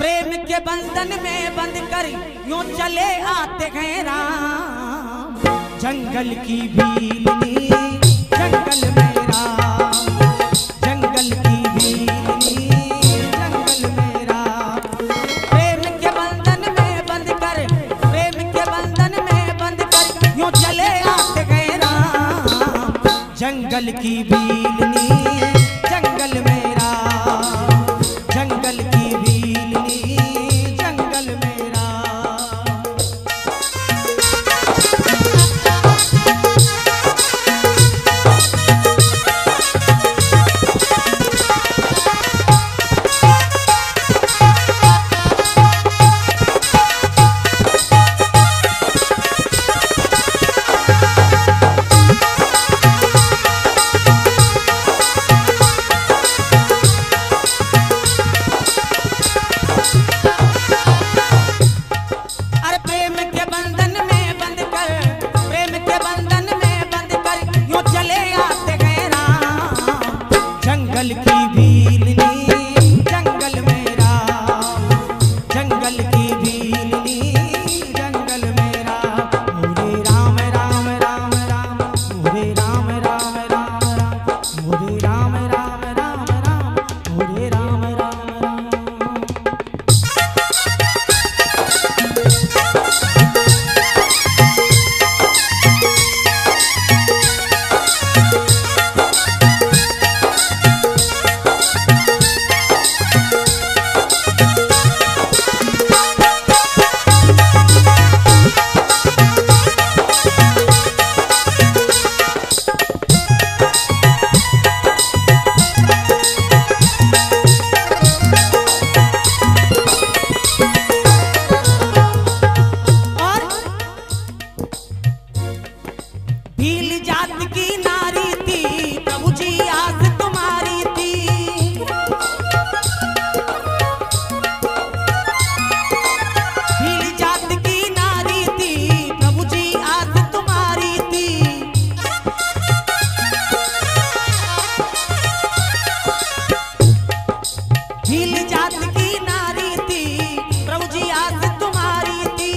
प्रेम के बंधन में बंद कर यूं चले आते हैं राम। जंगल की भीलनी जंगल में राम, जंगल की भीलनी जंगल में राम। प्रेम के बंधन में बंद कर, प्रेम के बंधन में बंद कर यूं चले आते हैं राम। जंगल की भीलनी जंगल में राम, जंगल की भीलनी जंगल में राम। जंगल की भीलनी जंगल में राम, जंगल की भीलनी जंगल में राम। मोरे राम राम राम राम, मोरे राम राम राम राम, मोरे राम राम राम राम, मोरे राम राम राम। भील जात की नारी थी प्रभु जी आस तुम्हारी थी। भील जात की नारी थी प्रभु जी आस तुम्हारी थी। भील जात की नारी थी प्रभु जी आस तुम्हारी थी।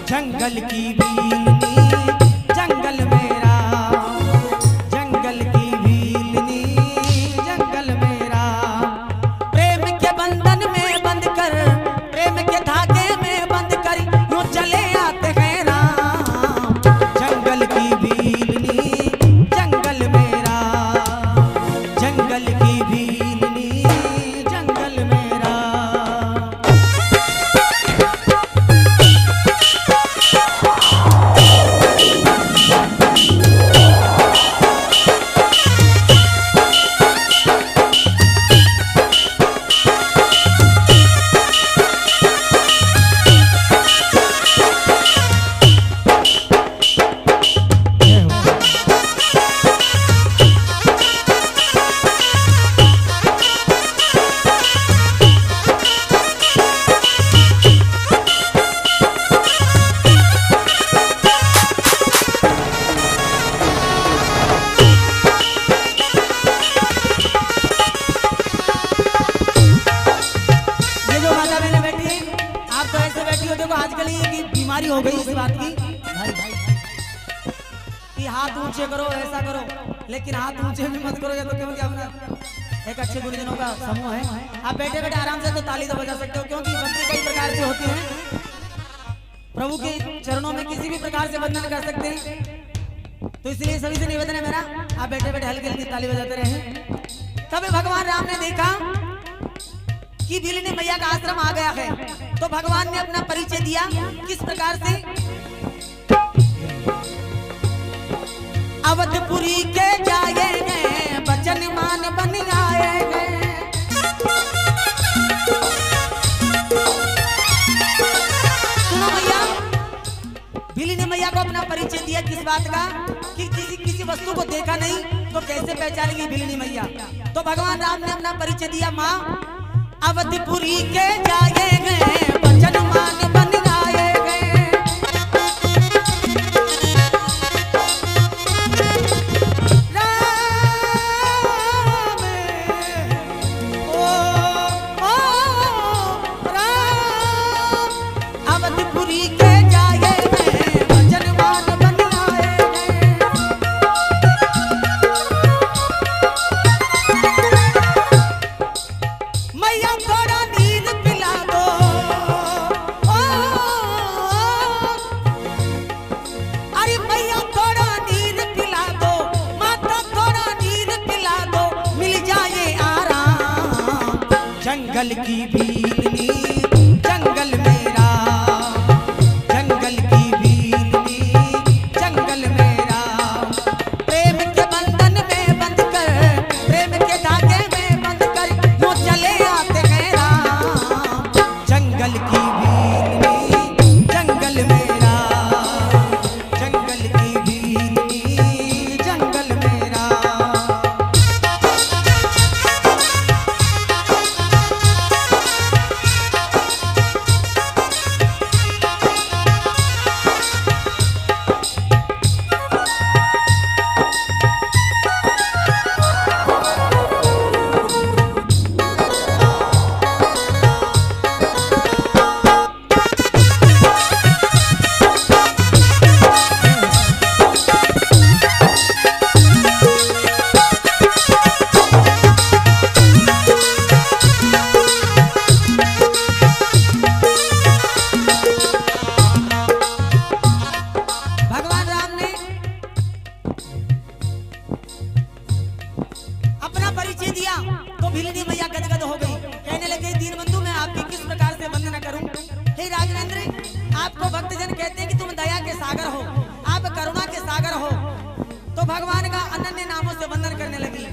जंगल की भीलनी जंगल में राम, जंगल की भीलनी जंगल में राम। प्रेम के बंधन में बंद कर, प्रेम के धागे में बंद कर यूं चले आते हैं राम। जंगल की भीलनी जंगल में राम, जंगल की भीलनी जंगल में राम। आजकल ये बीमारी हो गई इस बात की भाई कि हाथ ऊंचे करो ऐसा करो, लेकिन हाथ ऊंचे भी मत करो या तो क्योंकि अपना एक अच्छे गुरुजनों का समूह है। आप बैठे बैठे आराम से तो ताली तो बजा सकते हो, क्योंकि बंदे कई प्रकार से होते हैं। प्रभु के चरणों में किसी भी प्रकार से बंधन कर सकते हैं। तो इसलिए सभी से निवेदन है मेरा, आप बैठे बैठे हल्की हल्की ताली बजाते रहे। तब भगवान राम ने देखा कि भीलनी मैया का आश्रम आ गया है, तो भगवान ने अपना परिचय दिया किस प्रकार से। अवधपुरी के जाएंगे बचन मान बन आएंगे। सुनो भैया, भीलनी मैया को अपना परिचय दिया किस बात का कि किसी वस्तु को देखा नहीं, तो कैसे पहचानेगी भिलनी मैया। तो भगवान राम ने अपना परिचय दिया, माँ अवधपुरी के जाए गए वचन मान बन गाए गए। जंगल की भीलनी जंगल मेरा, जंगल की भीलनी जंगल मेरा। प्रेम के बंधन में बंध कर, प्रेम के धागे में बंध कर वो चले आते हैं राम। जंगल की भीलनी जंगल मेरा, जंगल की भीलनी जंगल मेरा। तो भिलनी मैया गदगद हो गई, कहने लगे दीनबंधु मैं आपकी किस प्रकार से वंदना करूं। हे राजनेंद्र, आपको भक्तजन कहते हैं कि तुम दया के सागर हो, आप करुणा के सागर हो। तो भगवान का अनन्य नामों से वंदन करने लगी।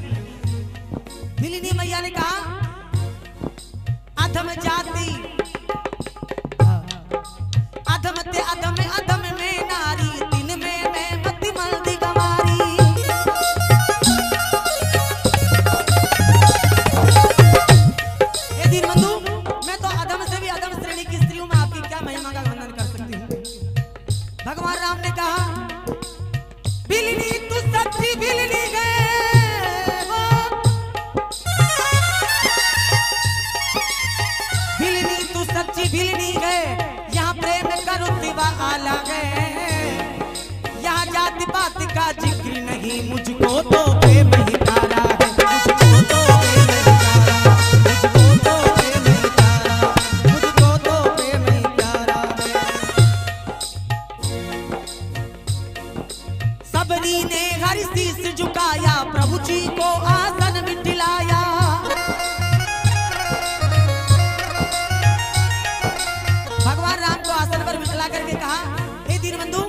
भिलनी मैया ने कहा अधम जाति अधम ते अधम अधम में नारी, दिन में मैं मति मल्दी गवारी। भगवान राम ने कहा भिलनी तू सच्ची भिलनी गए, भिलनी तू सच्ची भिलनी गए। यहाँ प्रेम करो दिवा आला गए, यहाँ जाति पात का जिक्र नहीं, मुझको तो प्रेम ही प्यारा है, मुझको तो प्रेम ही प्यारा, मुझको तो प्रेम ही प्यारा, मुझको तो प्रेम ही प्यारा। सबरी ने हर शीस झुकाया, प्रभु जी को आसन बिठलाया। भगवान राम को आसन पर बिठला करके कहा हे दीनबंधु,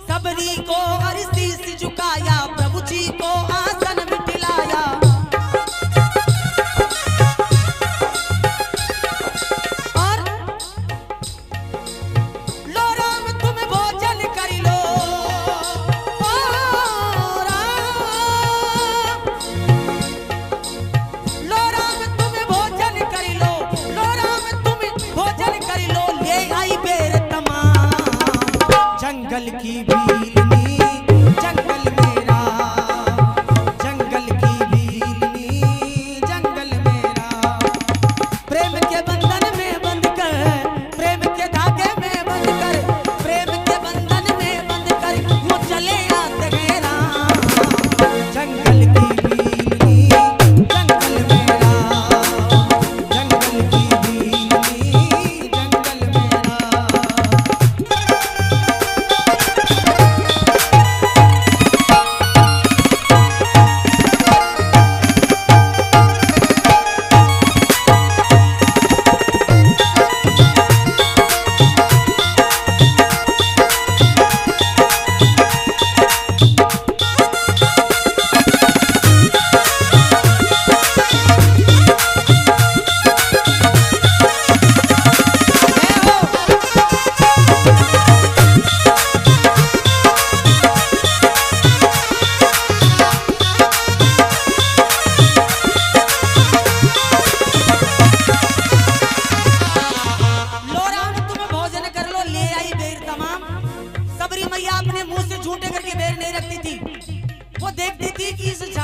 सबरी को हर शीस झुकाया, प्रभु जी को आसन बिठलाया। और लो राम तुम भोजन कर लो, जंगल की भीलनी जंगल मेरा,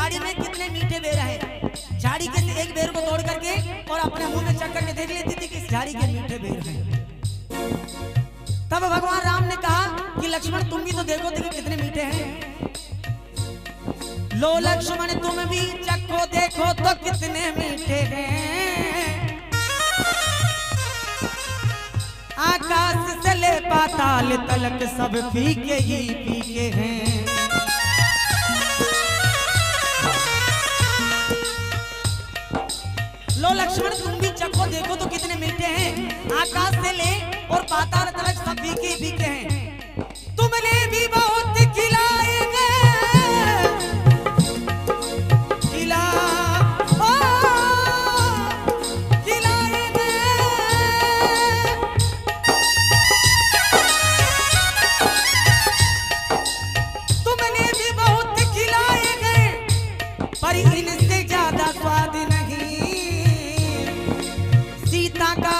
झाड़ी में कितने मीठे बेर हैं। झाड़ी के एक बेर को तोड़ करके और अपने मुंह में चख करके देख लेती थी कि इस झाड़ी के मीठे बेर हैं। तब भगवान राम ने कहा कि लक्ष्मण तुम भी तो देखो कि कितने मीठे हैं। लो लक्ष्मण तुम भी चखो देखो तो कितने मीठे हैं। आकाश से ले पाताल तलक सब फीके ही फीके हैं। लो लक्ष्मण तुम भी चखो देखो तो कितने मीठे हैं। आकाश से ले और पाताल तलक सब फीके फीके हैं। तुमने भी बहुत खिलाएंगे इनसे ज्यादा स्वाद नहीं। सीता का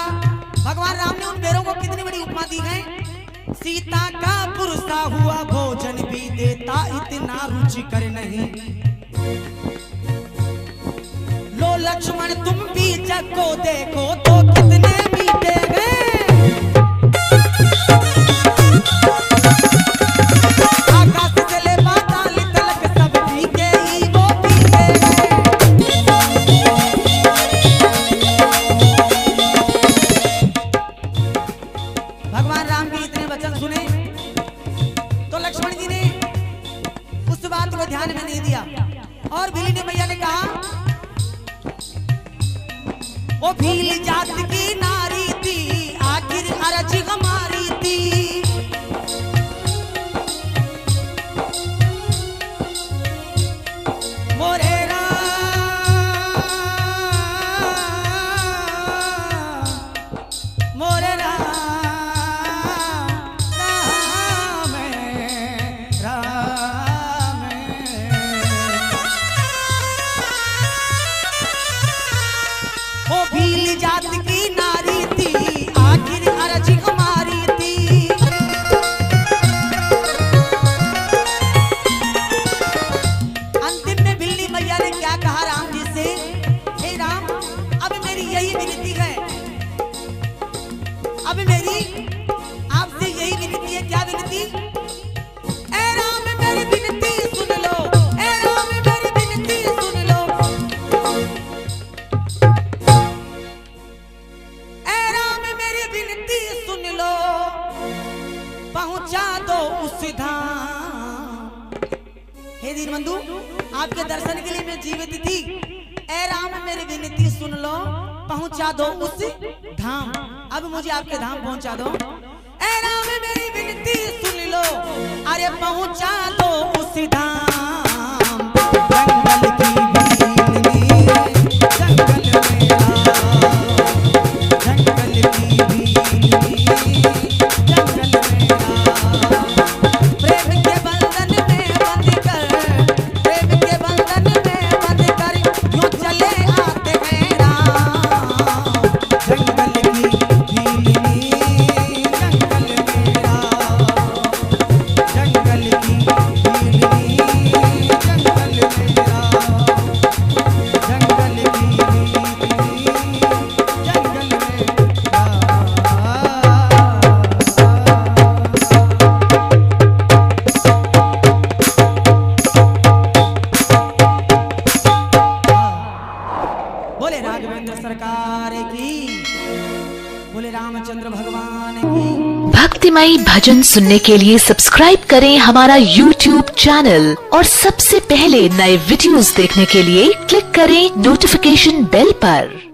भगवान राम ने उन बेरों को कितनी बड़ी उपमा दी है। सीता का पुरुषा हुआ भोजन भी देता इतना रुचिकर नहीं। लो लक्ष्मण तुम भी चखो देखो तो कितने मीठे हैं। ध्यान में नहीं दिया और भीली ने मैया ने कहा वो भील जात की नारी थी आखिर अर्ज हमारी थी। मोरे जात की नारी थी आखिर अर्ज हमारी थी। अंतिम में बिल्ली मैया ने क्या कहा राम जी से, हे राम अब मेरी यही विनती है, अब मेरी आपसे यही विनती है। क्या विनती? ए राम मेरी विनती सुन लो, ए राम मेरी विनती सुन लो। विनती सुन लो पहुंचा दो उस धाम। हे दीनबंधु आपके दर्शन के लिए मैं जीवित थी। ए राम मेरी विनती सुन लो पहुंचा दो उस धाम। अब मुझे आपके धाम पहुंचा दो। ए राम मेरी विनती सुन लो अरे पहुंचा दो उस धाम। सरकार की, बोले रामचंद्र भगवान की। भक्तिमयी भजन सुनने के लिए सब्सक्राइब करें हमारा YouTube चैनल और सबसे पहले नए वीडियोस देखने के लिए क्लिक करें नोटिफिकेशन बेल पर।